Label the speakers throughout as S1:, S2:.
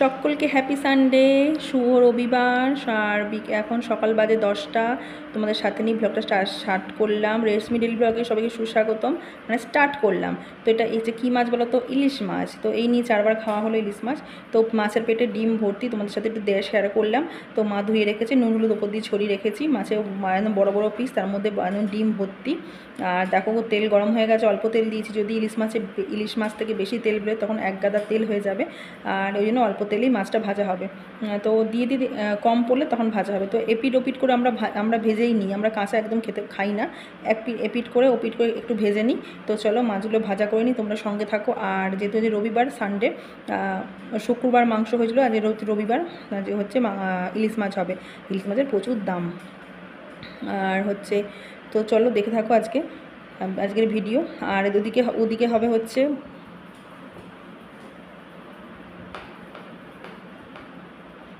S1: সকলকে happy Sunday, শুভ রবিবার। আর এখন সকাল বাজে 10টা। তোমাদের সাথে নিয়ে ব্লগটা স্টার্ট করলাম। রেশমি ডেলি ব্লগে সবাইকে সুস্বাগতম, মানে স্টার্ট করলাম। তো এটা এই যে কী মাছ বলো তো, ইলিশ মাছ। তো এই নিয়ে 4বার খাওয়া হলো ইলিশ মাছ। তো মাছের পেটে ডিম ভর্তি, তোমাদের সাথে একটু শেয়ার করলাম। তো মা ধুয়ে রেখেছে, নুন হলুদ ওপর দিয়ে ছড়িয়ে রেখেছি। মাছে একদম বড়ো বড়ো পিস, তার মধ্যে ডিম ভর্তি। আর দেখো তেল গরম হয়ে গেছে, অল্প তেল দিয়েছি। যদি ইলিশ মাছ থেকে বেশি তেল বেরোয় তখন এক গাদা তেল হয়ে যাবে, আর ওই জন্য অল্প তেলেই মাছটা ভাজা হবে। তো দিয়ে কম পড়লে তখন ভাজা হবে। তো এপিট ওপিট করে আমরা ভেজেই নিই, আমরা কাঁচা একদম খাই না। এপিট করে ওপিট করে একটু ভেজে নিই। তো চলো মাছগুলো ভাজা করে নিই, তোমরা সঙ্গে থাকো। আর যেহেতু যে রবিবার, সানডে, শুক্রবার মাংস হয়েছিলো, আজ রবিবার যে হচ্ছে ইলিশ মাছ হবে। ইলিশ মাছের প্রচুর দাম। আর হচ্ছে তো চলো দেখে থাকো আজকের ভিডিও। আর ওদিকে হবে হচ্ছে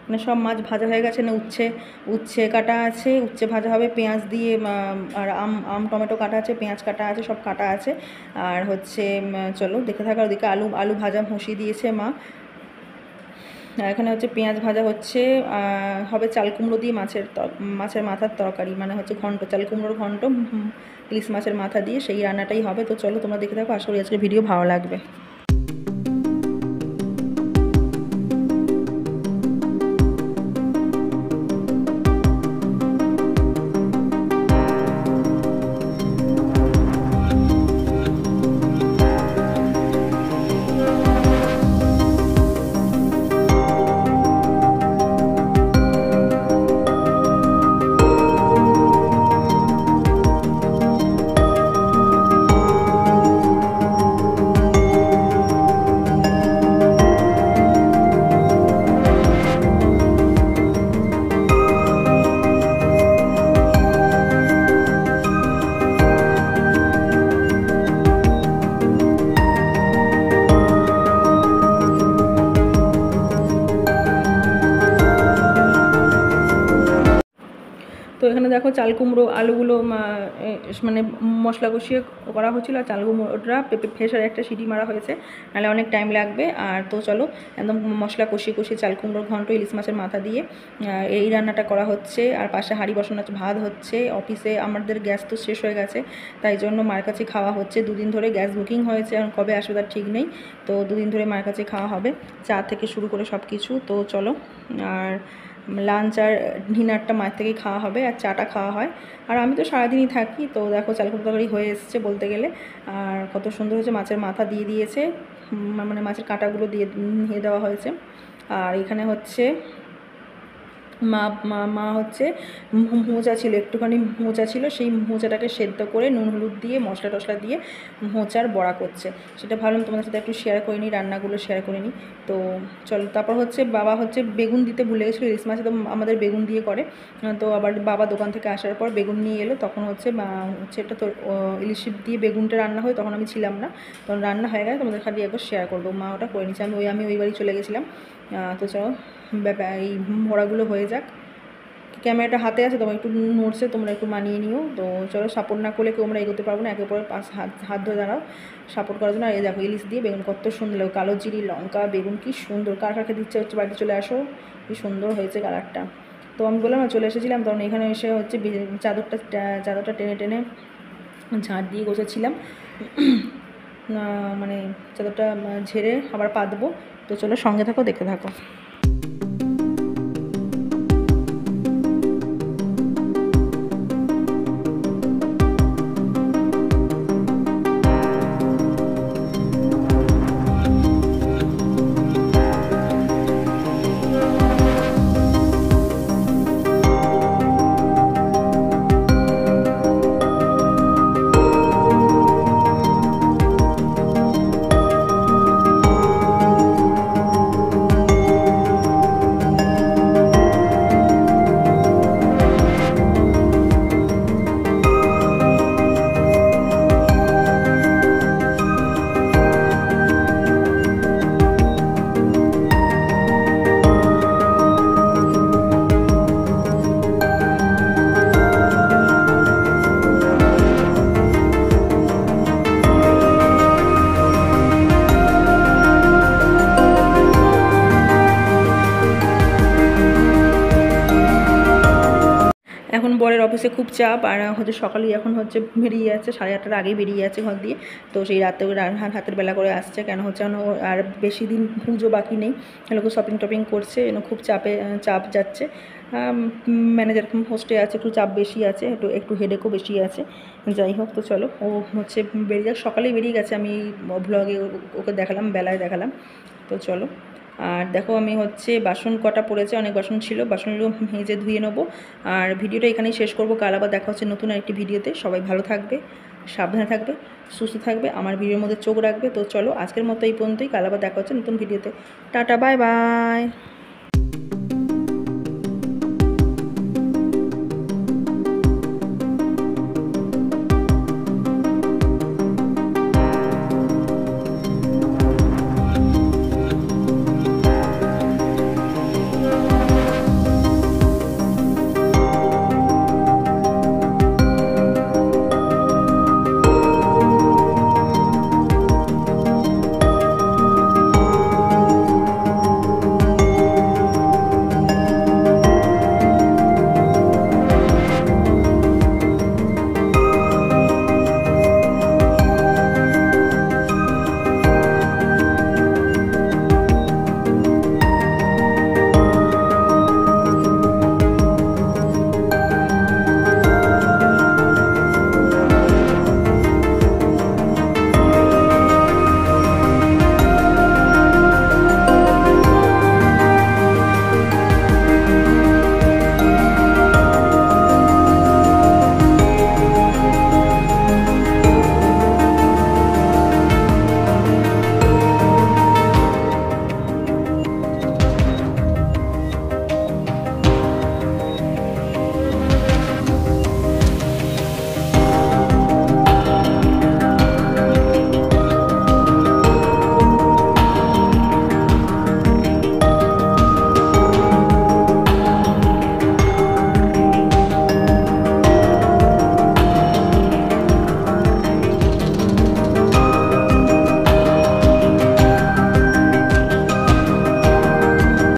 S1: মানে সব মাছ ভাজা হয়ে গেছে না, উচ্ছে কাটা আছে, উচ্ছে ভাজা হবে পেঁয়াজ দিয়ে। আর আম টমেটো কাটা আছে, পেঁয়াজ কাটা আছে, সব কাটা আছে। আর হচ্ছে চলো দেখে থাকা। ওদিকে আলু ভাজা বসিয়ে দিয়েছে মা। এখানে হচ্ছে পেঁয়াজ ভাজা হচ্ছে। হবে চাল কুমড়ো দিয়ে মাছের মাথার তরকারি, মানে হচ্ছে ঘন্ট, চাল কুমড়োর ঘন্ট ইলিশ মাছের মাথা দিয়ে, সেই রান্নাটাই হবে। তো চলো তোমরা দেখে থাকো, আশা করি আজকের ভিডিও ভালো লাগবে। তো এখানে দেখো চাল কুমড়ো আলুগুলো মানে মশলা কষিয়ে করা হচ্ছিলো। আর চাল কুমড়োটা প্রেসারে একটা সিটি মারা হয়েছে, নাহলে অনেক টাইম লাগবে। আর তো চলো একদম মশলা কষিয়ে চাল কুমড়োর ঘন্ট ইলিশ মাছের মাথা দিয়ে এই রান্নাটা করা হচ্ছে। আর পাশে হাঁড়ি বসানো ভাত হচ্ছে। অফিসে আমাদের গ্যাস তো শেষ হয়ে গেছে, তাই জন্য মার কাছে খাওয়া হচ্ছে। 2 দিন ধরে গ্যাস বুকিং হয়েছে, এখন কবে আসবে তার ঠিক নেই। তো 2 দিন ধরে মার কাছে খাওয়া হবে, চা থেকে শুরু করে সব কিছু। তো চলো, আর লাঞ্চ আর ডিনারটা মায়ের থেকেই খাওয়া হবে, আর চাটা খাওয়া হয়। আর আমি তো সারাদিনই থাকি। তো দেখো চাল কুমড়ো তরকারি হয়ে এসছে বলতে গেলে। আর কত সুন্দর হয়েছে, মাছের মাথা দিয়ে দিয়েছে, মানে মাছের কাঁটাগুলো দিয়ে দেওয়া হয়েছে। আর এখানে হচ্ছে মা হচ্ছে মোচা ছিল, একটুখানি মোচা ছিল, সেই মোচাটাকে সেদ্ধ করে নুন হলুদ দিয়ে মশলা টশলা দিয়ে মোচার বড়া করছে। সেটা ভাবলাম তোমাদের সাথে একটু শেয়ার করে নিই, রান্নাগুলো শেয়ার করে নিই। তো চলো, তারপর হচ্ছে বাবা হচ্ছে বেগুন দিতে ভুলে গেছিলো। ইলিশ মাছে তো আমাদের বেগুন দিয়ে করে। তো আবার বাবা দোকান থেকে আসার পর বেগুন নিয়ে এলো, তখন হচ্ছে এটা তো ইলিশ দিয়ে বেগুনটা রান্না হয়, তখন আমি ছিলাম না। তখন রান্না হয়ে গেছে, তোমাদের খালি একবার শেয়ার করবো। মা ওটা করে নিচ্ছে, আমি ওই বাড়ি চলে গেছিলাম। তো চলো এই ভরাগুলো হয়ে যাক। ক্যামেরাটা হাতে আছে, তোমার একটু নড়ছে, তোমরা একটু মানিয়ে নিও। তো চলো, সাপোর্ট না করলে কেউ আমরা এগোতে পারবো না। একে পরে হাত ধরে দাঁড়াও সাপোর্ট করার জন্য। আর এই দেখো ইলিশ দিয়ে বেগুন কত সুন্দর লাগে, কালো জিরি লঙ্কা বেগুন, কি সুন্দর। কার খেতে ইচ্ছে হচ্ছে বাড়িতে চলে আসো, কি সুন্দর হয়েছে কালারটা। তো আমি বললাম না, চলে এসেছিলাম, তখন এখানে এসে হচ্ছে চাদরটা টেনে টেনে ঝাঁট দিয়ে গোছাচ্ছিলাম। মানে চাদরটা ঝেড়ে আবার পাতবো। তো চলো সঙ্গে থাকো, দেখতে থাকো। বরের অফিসে খুব চাপ, আর হচ্ছে সকালেই এখন হচ্ছে বেরিয়ে যাচ্ছে, 8:30টার আগেই বেরিয়ে যাচ্ছে ঘর দিয়ে। তো সেই রাতে হাতের বেলা করে আসছে, কেন হচ্ছে আর বেশি দিন পুজো বাকি নেই, লোকে শপিং টপিং করছে, খুব চাপ যাচ্ছে। ম্যানেজার হোস্টে আছে, একটু চাপ বেশি আছে, একটু হেডেকও বেশি আছে। যাই হোক, তো চলো, ও হচ্ছে বেরিয়ে যাক, সকালেই বেরিয়ে গেছে, আমি ব্লগে ওকে দেখালাম, বেলায় দেখালাম। তো চলো, আর দেখো আমি হচ্ছে বাসন কটা পড়েছে, অনেক বাসন ছিল, বাসনগুলো মেজে ধুয়ে নেবো। আর ভিডিওটা এখানেই শেষ করবো, কাল আবার দেখা হচ্ছে নতুন আরেকটি ভিডিওতে। সবাই ভালো থাকবে, সাবধানে থাকবে, সুস্থ থাকবে, আমার ভিডিওর মধ্যে চোখ রাখবে। তো চলো, আজকের মতো এই পর্যন্তই, কাল আবার দেখা হচ্ছে নতুন ভিডিওতে। Tata, bye bye.